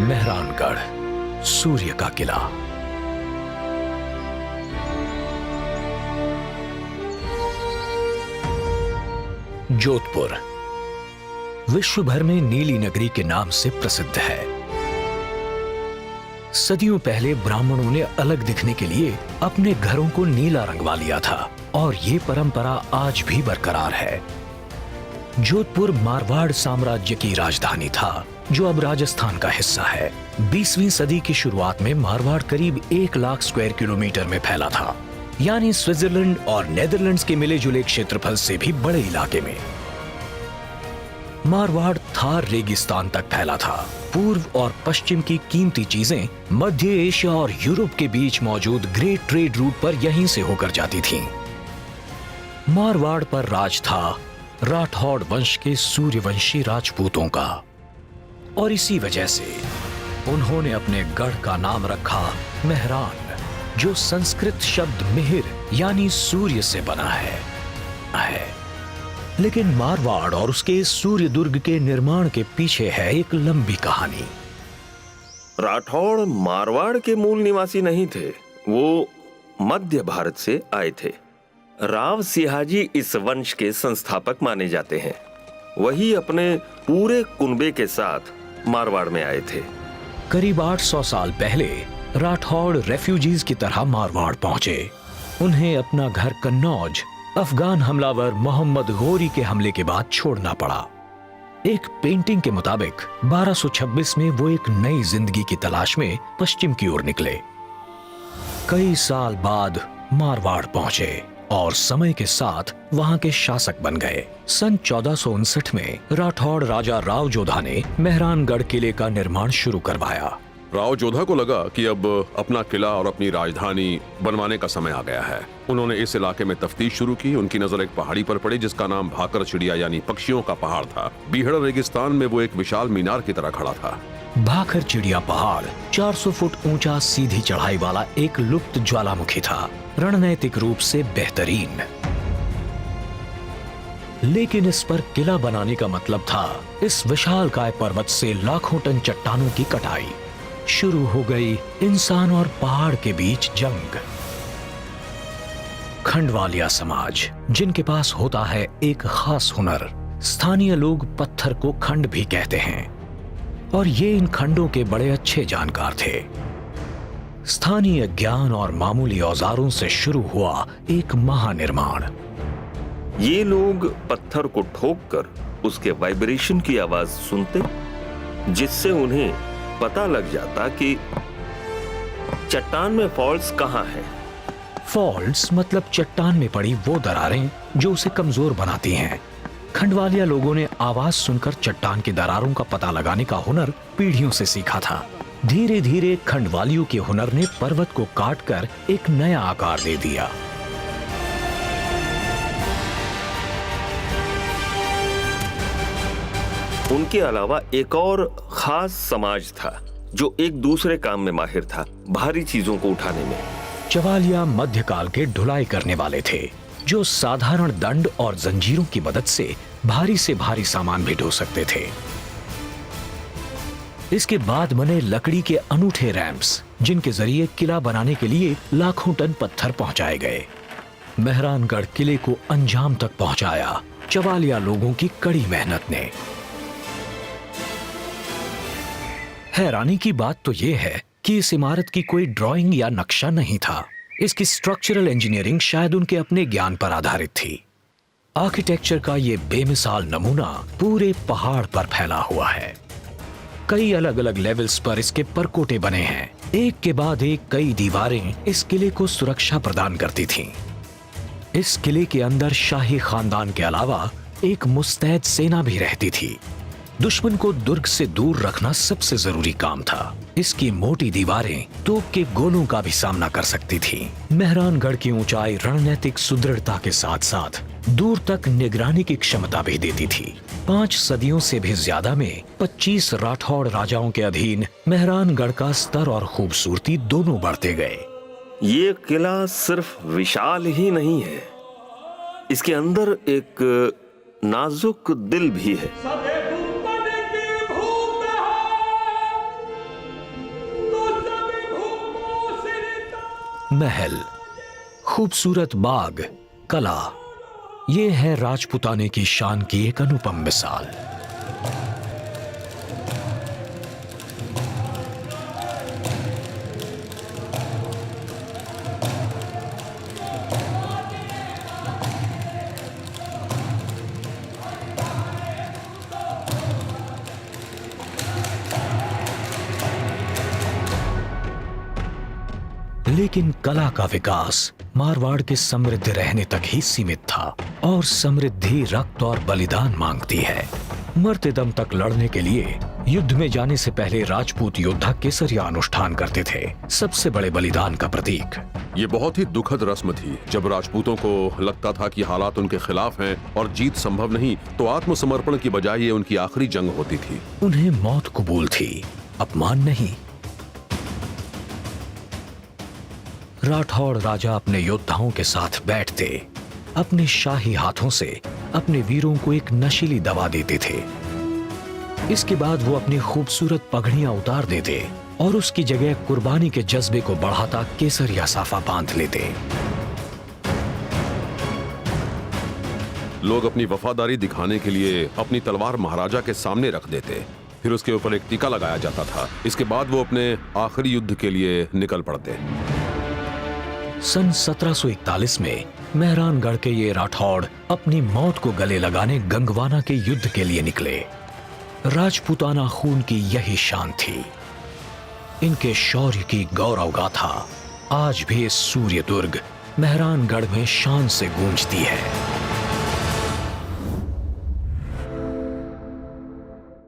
मेहरानगढ़, सूर्य का किला। जोधपुर विश्व भर में नीली नगरी के नाम से प्रसिद्ध है। सदियों पहले ब्राह्मणों ने अलग दिखने के लिए अपने घरों को नीला रंगवा लिया था और ये परंपरा आज भी बरकरार है। जोधपुर मारवाड़ साम्राज्य की राजधानी था, जो अब राजस्थान का हिस्सा है। 20वीं सदी की शुरुआत में मारवाड़ करीब 1 लाख स्क्वायर किलोमीटर में फैला था, यानी स्विट्जरलैंड और नेदरलैंड्स के मिले जुले क्षेत्रफल से भी बड़े इलाके में। मारवाड़ थार रेगिस्तान तक फैला था। पूर्व और पश्चिम की कीमती चीजें मध्य एशिया और यूरोप के बीच मौजूद ग्रेट ट्रेड रूट पर यहीं से होकर जाती थीं। मारवाड़ पर राज था राठौड़ वंश के सूर्यवंशी राजपूतों का, और इसी वजह से उन्होंने अपने गढ़ का नाम रखा मेहरान, जो संस्कृत शब्द मिहिर यानी सूर्य से बना है। लेकिन मारवाड़ और उसके सूर्य दुर्ग के निर्माण के पीछे है एक लंबी कहानी। राठौड़ मारवाड़ के मूल निवासी नहीं थे, वो मध्य भारत से आए थे। राव सिहाजी इस वंश के संस्थापक माने जाते हैं। वही अपने पूरे कुनबे के साथ मारवाड़ में आए थे। करीब 800 साल पहले राठौड़ रेफ्यूजीज की तरह मारवाड़ पहुंचे। उन्हें अपना घर कन्नौज अफगान हमलावर मोहम्मद गौरी के हमले के बाद छोड़ना पड़ा। एक पेंटिंग के मुताबिक 1226 में वो एक नई जिंदगी की तलाश में पश्चिम की ओर निकले। कई साल बाद मारवाड़ पहुंचे और समय के साथ वहां के शासक बन गए। सन 1459 में राठौड़ राजा राव जोधा ने मेहरानगढ़ किले का निर्माण शुरू करवाया। राव जोधा को लगा कि अब अपना किला और अपनी राजधानी बनवाने का समय आ गया है। उन्होंने इस इलाके में तफ्तीश शुरू की। उनकी नजर एक पहाड़ी पर पड़ी जिसका नाम भाकर चिड़िया यानी पक्षियों का पहाड़ था। बीहड़ रेगिस्तान में वो एक विशाल मीनार की तरह खड़ा था। भाकर चिड़िया पहाड़ 400 फुट ऊंचा सीधी चढ़ाई वाला एक लुप्त ज्वालामुखी था, रणनीतिक रूप से बेहतरीन। लेकिन इस पर किला बनाने का मतलब था इस विशालकाय पर्वत से लाखों टन चट्टानों की कटाई। शुरू हो गई इंसान और पहाड़ के बीच जंग। खंडवालिया समाज, जिनके पास होता है एक खास हुनर, स्थानीय लोग पत्थर को खंड भी कहते हैं, और ये इन खंडों के बड़े अच्छे जानकार थे। स्थानीय ज्ञान और मामूली औजारों से शुरू हुआ एक महानिर्माण। ये लोग पत्थर को ठोककर उसके वाइब्रेशन की आवाज सुनते, जिससे उन्हें पता लग जाता कि चट्टान में फॉल्ट्स कहाँ हैं। फॉल्ट्स मतलब चट्टान में पड़ी वो दरारें जो उसे कमजोर बनाती हैं। खंडवालिया लोगों ने आवाज सुनकर चट्टान की दरारों का पता लगाने का हुनर पीढ़ियों से सीखा था। धीरे धीरे खंडवालियों के हुनर ने पर्वत को काटकर एक नया आकार दे दिया। उनके अलावा एक और खास समाज था जो एक दूसरे काम में माहिर था, भारी चीजों को उठाने में। चवालिया मध्यकाल के ढुलाई करने वाले थे, जो साधारण दंड और जंजीरों की मदद से भारी से भारी सामान भी ढो सकते थे। इसके बाद बने लकड़ी के अनूठे रैंप्स, जिनके जरिए किला बनाने के लिए लाखों टन पत्थर पहुंचाए गए। मेहरानगढ़ किले को अंजाम तक पहुंचाया चवालिया लोगों की कड़ी मेहनत ने। हैरानी की बात तो यह है कि इस इमारत की कोई ड्राइंग या नक्शा नहीं था। इसकी स्ट्रक्चरल इंजीनियरिंग शायद उनके अपने ज्ञान पर आधारित थी। आर्किटेक्चर का ये बेमिसाल नमूना पूरे पहाड़ पर फैला हुआ है। कई अलग अलग लेवल्स पर इसके परकोटे बने हैं। एक के बाद एक कई दीवारें इस किले को सुरक्षा प्रदान करती थीं। इस किले के अंदर शाही खानदान के अलावा एक मुस्तैद सेना भी रहती थी। दुश्मन को दुर्ग से दूर रखना सबसे जरूरी काम था। इसकी मोटी दीवारें तोप के गोलों का भी सामना कर सकती थीं। मेहरानगढ़ की ऊंचाई रणनीतिक सुदृढ़ता के साथ साथ दूर तक निगरानी की क्षमता भी देती थी। 5 सदियों से भी ज्यादा में 25 राठौड़ राजाओं के अधीन मेहरानगढ़ का स्तर और खूबसूरती दोनों बढ़ते गए। ये किला सिर्फ विशाल ही नहीं है, इसके अंदर एक नाजुक दिल भी है। महल, खूबसूरत बाग, कला, ये है राजपुताने की शान की एक अनुपम मिसाल। लेकिन कला का विकास मारवाड़ के समृद्ध रहने तक ही सीमित था, और समृद्धि रक्त और बलिदान मांगती है। मरते दम तक लड़ने के लिए युद्ध में जाने से पहले राजपूत योद्धा केसरिया अनुष्ठान करते थे, सबसे बड़े बलिदान का प्रतीक। ये बहुत ही दुखद रस्म थी। जब राजपूतों को लगता था कि हालात उनके खिलाफ हैं और जीत संभव नहीं, तो आत्मसमर्पण की बजाय ये उनकी आखिरी जंग होती थी। उन्हें मौत कबूल थी, अपमान नहीं। राठौड़ राजा अपने योद्धाओं के साथ बैठते, अपने शाही हाथों से अपने वीरों को एक नशीली दवा देते थे। इसके बाद वो अपनी खूबसूरत पगड़ियां उतार देते और उसकी जगह कुर्बानी के जज्बे को बढ़ाता केसरिया साफा बांध लेते। लोग अपनी वफादारी दिखाने के लिए अपनी तलवार महाराजा के सामने रख देते, फिर उसके ऊपर एक टीका लगाया जाता था। इसके बाद वो अपने आखिरी युद्ध के लिए निकल पड़ते। सन 1741 में मेहरानगढ़ के ये राठौड़ अपनी मौत को गले लगाने गंगवाना के युद्ध के लिए निकले। राजपूताना खून की यही शान थी। इनके शौर्य की गौरव गाथा आज भी इस सूर्य दुर्ग मेहरानगढ़ में शान से गूंजती है।